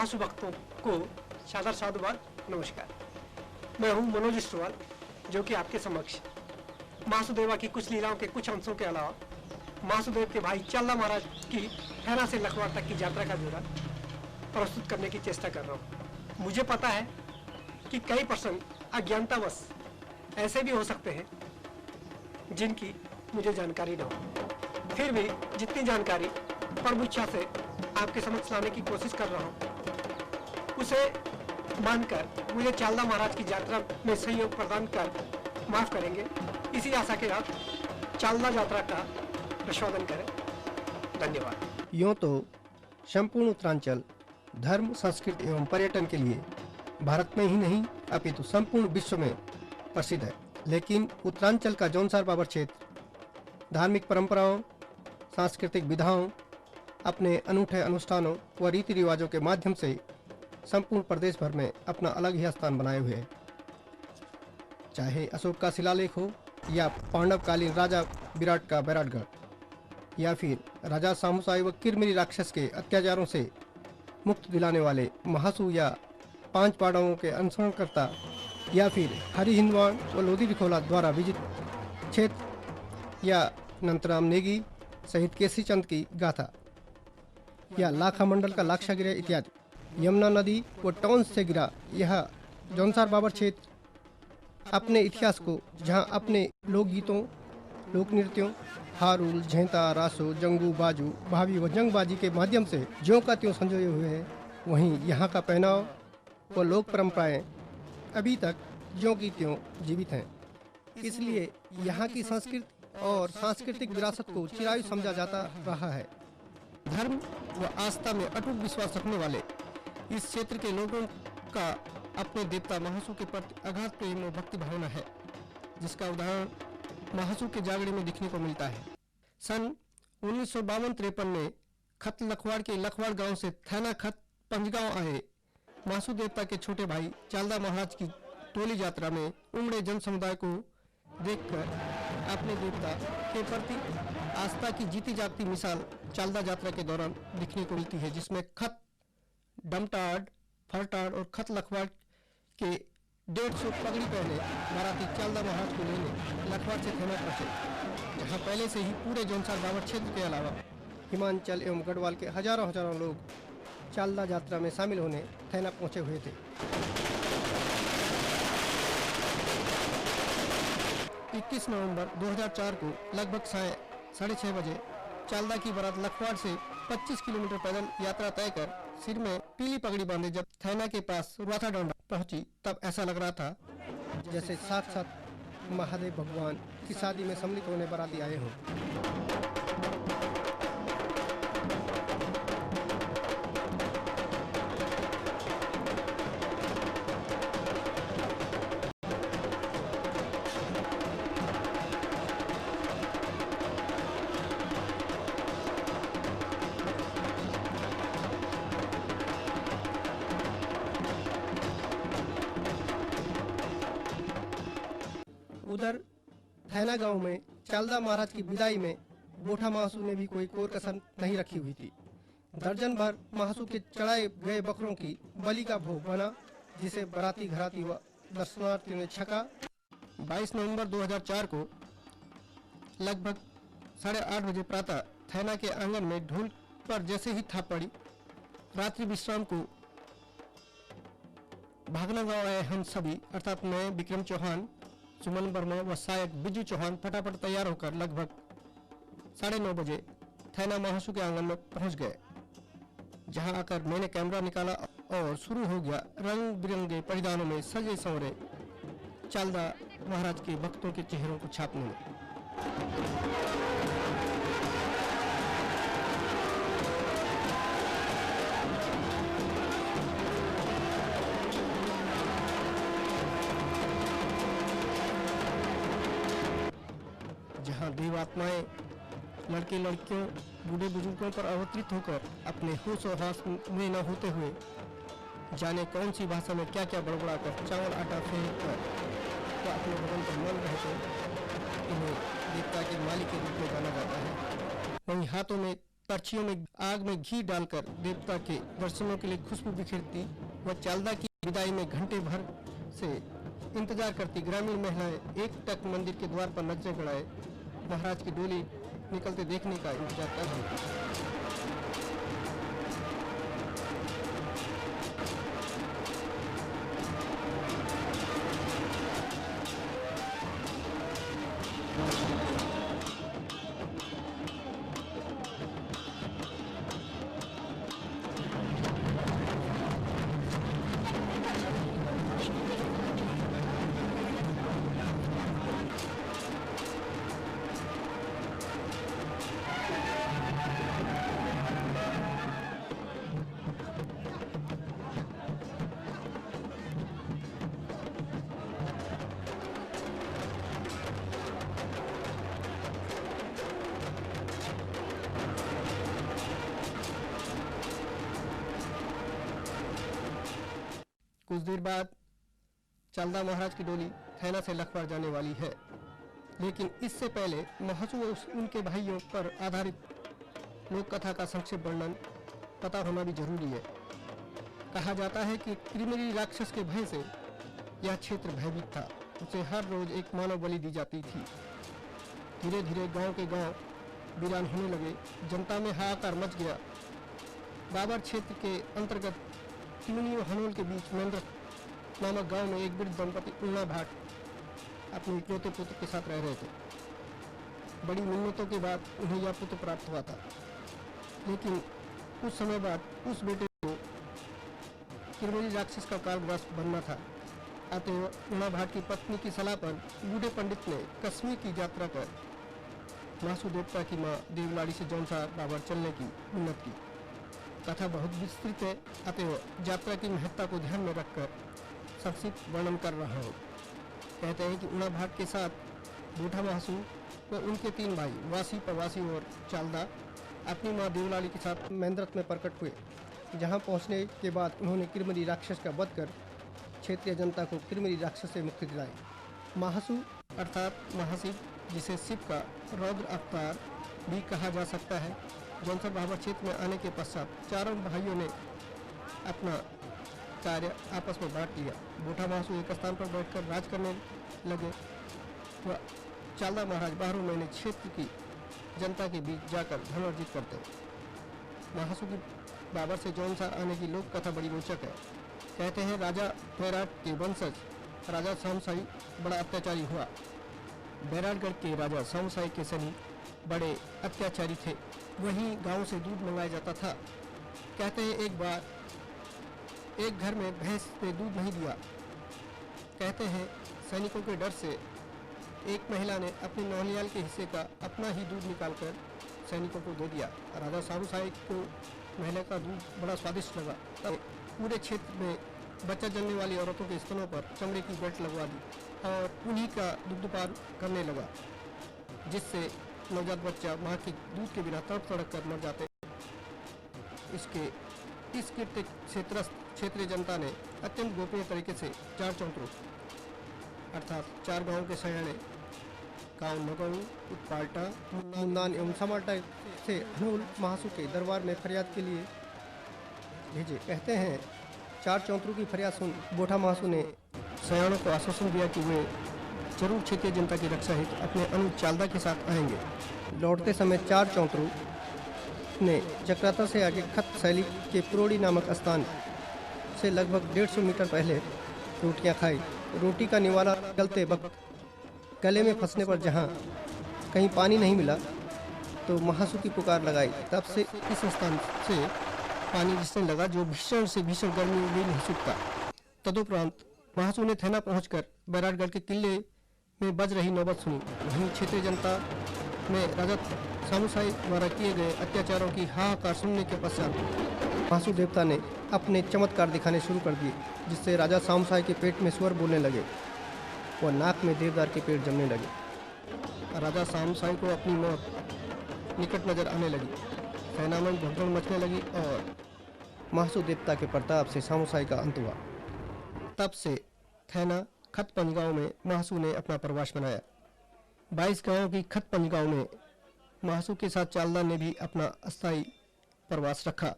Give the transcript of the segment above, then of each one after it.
महासु भक्तों को सादर साधुवाद नमस्कार। मैं हूं मनोज इस्टवाल, जो कि आपके समक्ष महासुदेवा की कुछ लीलाओं के कुछ अंशों के अलावा महासुदेव के भाई चालदा महाराज की थैना से लखवाड़ तक की यात्रा का ब्यौरा प्रस्तुत करने की चेष्टा कर रहा हूं। मुझे पता है कि कई प्रसंग अज्ञानतावश ऐसे भी हो सकते हैं जिनकी मुझे जानकारी न हो, फिर भी जितनी जानकारी प्रभु इच्छा से आपके समक्ष लाने की कोशिश कर रहा हूँ, उसे मानकर मुझे चालदा महाराज की यात्रा में सहयोग प्रदान कर माफ करेंगे, इसी आशा के साथ चालदा यात्रा का प्रशोधन करें। धन्यवाद। यूँ तो संपूर्ण उत्तरांचल धर्म, संस्कृति एवं पर्यटन के लिए भारत में ही नहीं अपितु संपूर्ण विश्व में प्रसिद्ध है, लेकिन उत्तरांचल का जौनसार बाबर क्षेत्र धार्मिक परंपराओं, सांस्कृतिक विधाओं, अपने अनूठे अनुष्ठानों व रीति रिवाजों के माध्यम से संपूर्ण प्रदेश भर में अपना अलग ही स्थान बनाए हुए है। चाहे अशोक का शिलालेख हो या पांडवकालीन राजा विराट का बैराटगढ़ या फिर राजा सामुसाई व किरमिरी राक्षस के अत्याचारों से मुक्त दिलाने वाले महासु या पांच पांडवों के अनुसरणकर्ता या फिर हरि हिंदवान व लोधी रिखोला द्वारा विजित क्षेत्र या नंतराम नेगी सहित केसरी चंद की गाथा या लाखा मंडल का लाक्षा गिरा इत्यादि। यमुना नदी व टॉन्स से गिरा यह जौनसार बाबर क्षेत्र अपने इतिहास को जहां अपने लोकगीतों, लोक नृत्यों, हारुल, झेंता, रासो, जंगू, बाजू, भाभी व जंगबाजी के माध्यम से ज्यों का त्यों संजोए हुए है, वहीं यहाँ का पहनाव व लोक परंपराएं अभी तक ज्यों की त्यों जीवित हैं। इसलिए यहाँ की संस्कृति और सांस्कृतिक विरासत को चिरायु समझा जाता रहा है। धर्म व आस्था में अटूट विश्वास रखने वाले इस क्षेत्र के लोगों का अपने देवता महासु के प्रति अगाध प्रेम और भक्ति भावना है, जिसका उदाहरण महासु के जागड़े में दिखने को मिलता है। सन 1952-53 में खत लखवाड़ के लखवाड़ गांव से थैना खत पंजगांव आए महासु देवता के छोटे भाई चालदा महाराज की टोली यात्रा में उमड़े जन समुदाय को देखकर अपने देवता के प्रति आस्था की जीती जागती मिसाल चालदा यात्रा के दौरान दिखने को मिलती है, जिसमें खत डमटाड़, फरटाड़ और खत लखवाड़ के 150 पगड़ी पहने बाराती चालदा महाराज को लेने लखवाड़ से थैना पहुंचे, जहां पहले से ही पूरे जौनसार बाबर क्षेत्र के अलावा हिमांचल एवं गढ़वाल के हजारों लोग चालदा यात्रा में शामिल होने थैना पहुंचे हुए थे। 21 नवंबर 2004 को लगभग 6:30 बजे चालदा की बारात लखवाड़ से 25 किलोमीटर पैदल यात्रा तय कर सिर में पीली पगड़ी बांधे जब थैना के पास रुआथा डोंडा पहुंची, तब ऐसा लग रहा था जैसे साक्षात महादेव भगवान की शादी में सम्मिलित होने बाराती आए हों। उधर थैना गांव में चालदा महाराज की विदाई में बोठा महासु ने भी कोई कोर कसर नहीं रखी हुई थी। दर्जन भर महासु के चढ़ाए गए बकरों की बलि का भोग बना, जिसे बराती घराती व दर्शनार्थियों ने छका। 22 नवंबर 2004 को लगभग 8:30 बजे प्रातः थैना के आंगन में ढोल पर जैसे ही थाप पड़ी, रात्रि विश्राम को भागना गांव आए हम सभी अर्थात मैं, विक्रम चौहान, सुमन वर्मा व सहायक बिजू चौहान फटाफट तैयार होकर लगभग 9:30 बजे थैना महासु के आंगन में पहुंच गए, जहां आकर मैंने कैमरा निकाला और शुरू हो गया रंग बिरंगे परिधानों में सजे संवरे चालदा महाराज के भक्तों के चेहरों को छापने में। जहां देवात्माएं लड़के लड़कियों, बूढ़े बुजुर्गों पर अवतरित होकर अपने होश और हास में न होते हुए जाने कौन सी भाषा में क्या क्या बड़बड़ा कर चावल आटा फेंक कर तो अपने भवन पर मल रहे थे, इन्हें देवता के मालिक के रूप में जाना जाता है। वहीं हाथों में पर्चियों में आग में घी डालकर देवता के दर्शनों के लिए खुशबू बिखेरती व चालदा की विदाई में घंटे भर से इंतजार करती ग्रामीण महिलाएं एक टक मंदिर के द्वार पर नजरें गड़ाए महाराज की डोली निकलते देखने का इंतजार कर रही थी। कुछ देर बाद चालदा महाराज की डोली थैना से लखवाड़ जाने वाली है, लेकिन इससे पहले महासू व उनके भाइयों पर आधारित लोक कथा का संक्षिप्त वर्णन पता होना भी जरूरी है। कहा जाता है कि क्रिमिरी राक्षस के भय से यह क्षेत्र भयभीत था। उसे हर रोज एक मानव बलि दी जाती थी। धीरे धीरे गांव के गांव वीरान होने लगे, जनता में हाहाकार मच गया। बाबर क्षेत्र के अंतर्गत तिमनी और हनोल के बीच मेंद्र नामक गांव में एक वृद्ध दंपति उल्ला भाट अपने इकलौते पुत्र के साथ रह रहे थे। बड़ी मिन्नतों के बाद उन्हें यह पुत्र प्राप्त हुआ था, लेकिन कुछ समय बाद उस बेटे को किरमिरी राक्षस का कालग्रास बनना था। अतः उल्ला भाट की पत्नी की सलाह पर बूढ़े पंडित ने कश्मीर की यात्रा कर महासू देवता की मां देवलाड़ी से जौनसार बाबर चलने की मिन्नत की। कथा बहुत विस्तृत है, अतः यात्रा की महत्ता को ध्यान में रखकर संक्षिप्त वर्णन कर रहा हूँ। कहते हैं कि उल्ला भाट के साथ बूढ़ा महासू व उनके 3 भाई वासी, प्रवासी और चालदा अपनी मां देवलाली के साथ मेंद्रत में प्रकट हुए। जहां पहुंचने के बाद उन्होंने किरमिरी राक्षस का वध कर क्षेत्रीय जनता को किरमिरी राक्षस से मुक्ति दिलाई। महासू अर्थात महाशिव, जिसे शिव का रौद्र अवतार भी कहा जा सकता है, जौनसर बाबर क्षेत्र में आने के पश्चात चारों भाइयों ने अपना कार्य आपस में बांट लिया। बूढ़ा महासू एक स्थान पर बैठकर राज करने लगे व चालदा महाराज 12 महीने क्षेत्र की जनता के बीच जाकर धन अर्जित करते। महासू की बाबर से जौनसार आने की लोक कथा बड़ी रोचक है। कहते हैं राजा बैराट के वंशज राजा सामसाई बड़ा अत्याचारी हुआ। बैराटगढ़ के राजा सामसाई के सैनिक बड़े अत्याचारी थे। वहीं गांव से दूध मंगाया जाता था। कहते हैं एक बार एक घर में भैंस ने दूध नहीं दिया। कहते हैं सैनिकों के डर से एक महिला ने अपने नौनियाल के हिस्से का अपना ही दूध निकालकर सैनिकों को दे दिया। राजा सामसाई को महिला का दूध बड़ा स्वादिष्ट लगा। तब पूरे क्षेत्र में बच्चा जलने वाली औरतों के स्तनों पर चमड़े की बेल्ट लगवा दी और उन्हीं का दुग्धपान करने लगा, जिससे नवजात बच्चा मां के दूध के बिना तड़प तड़प कर मर जाते। इस कृत्य क्षेत्रीय जनता ने अत्यंत गोपनीय तरीके से 4 चौंतरों अर्थात 4 गांवों के सयाने गांव नगऊ, उत्पाल्टा, मुन्नान एवं समाल्टा से हनोल महासू के दरबार में फरियाद के लिए भेजे। कहते हैं 4 चौंतरों की फरियाद सुन बूढ़ा महासू ने सयानों को आश्वासन दिया कि वे जरूर क्षेत्रीय जनता की रक्षा हेतु अपने अनुज चालदा के साथ आएंगे। लौटते समय 4 चौंतरों ने चक्राता से आगे खत शैली के पुरोड़ी नामक स्थान से लगभग 150 मीटर पहले रोटियां खाई। रोटी का निवाला निकलते वक्त गले में फंसने पर जहां कहीं पानी नहीं मिला तो महासू की पुकार लगाई। तब से इस स्थान से पानी जिसने लगा जो भीषण से भीषण गर्मी में भी नहीं सूखता। तदुपरांत महासू ने थैना पहुंचकर बैराटगढ़ के किले में बज रही नौबत सुनी। वहीं क्षेत्रीय जनता में राजा सामुसाई द्वारा किए गए अत्याचारों की हाहाकार सुनने के पश्चात महासू देवता ने अपने चमत्कार दिखाने शुरू कर दिए, जिससे राजा सामुसाई के पेट में स्वर बोलने लगे और नाक में देवदार के पेड़ जमने लगे। राजा सामुसाई को अपनी मौत निकट नजर आने लगी। सेना में भगदड़ मचने लगी और महासू देवता के प्रताप से सामुसाई का अंत हुआ। तब से थैना खतपंज गांव में महासू ने अपना प्रवास बनाया। 22 गांवों की खतपंज गांव में महासू के साथ चालदा ने भी अपना अस्थायी प्रवास रखा।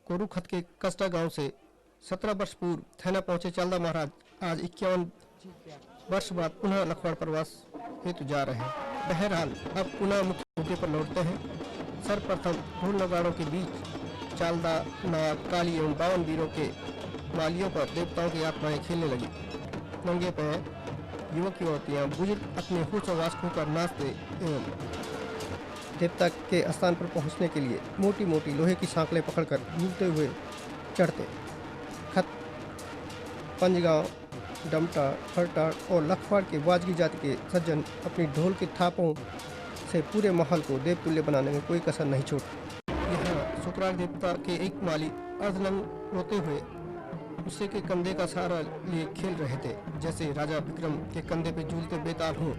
कोरूखत के कस्टा गांव से 17 वर्ष पूर्व थैना पहुंचे चालदा महाराज आज 51 वर्ष बाद पुनः लखवाड़ प्रवास हेतु जा रहे हैं। बहरहाल अब पुनः मुख्य मुद्दे पर लौटते हैं। सर्वप्रथम ढोल नगाड़ों के बीच चालदा, नाग, काली एवं 52 वीरों के मालियों पर देवताओं की आत्माएं खेलने लगी। नंगे पैर युवक युवतियां बुजुर्ग अपने होश आवास खोकर नाचते एवं देवता के स्थान पर पहुंचने के लिए मोटी मोटी लोहे की सांकलें पकड़कर झूलते हुए चढ़ते। खत, पंजगांव, डमटा, फरटाड़ और लखवाड़ के वाजगी जाति के सज्जन अपनी ढोल के थापों से पूरे माहौल को देवतुल्य बनाने में कोई कसर नहीं छोड़ते। यहाँ शुक्रार देवता के एक माली अर्धनंग रोते हुए दूसरे के कंधे का सहारा लिए खेल रहे थे, जैसे राजा विक्रम के कंधे पे झूलते बेताल हों।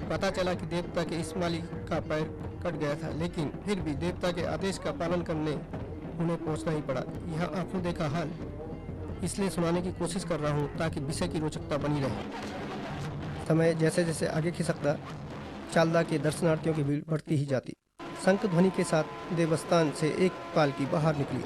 पता चला कि देवता के इस माली का पैर कट गया था, लेकिन फिर भी देवता के आदेश का पालन करने उन्हें पहुंचना ही पड़ा। यह आंखों देखा हाल इसलिए सुनाने की कोशिश कर रहा हूं ताकि विषय की रोचकता बनी रहे। समय जैसे जैसे आगे खिसकता चालदा के दर्शनार्थियों की भीड़ बढ़ती ही जाती। शंख ध्वनि के साथ देवस्थान से एक पालकी बाहर निकली।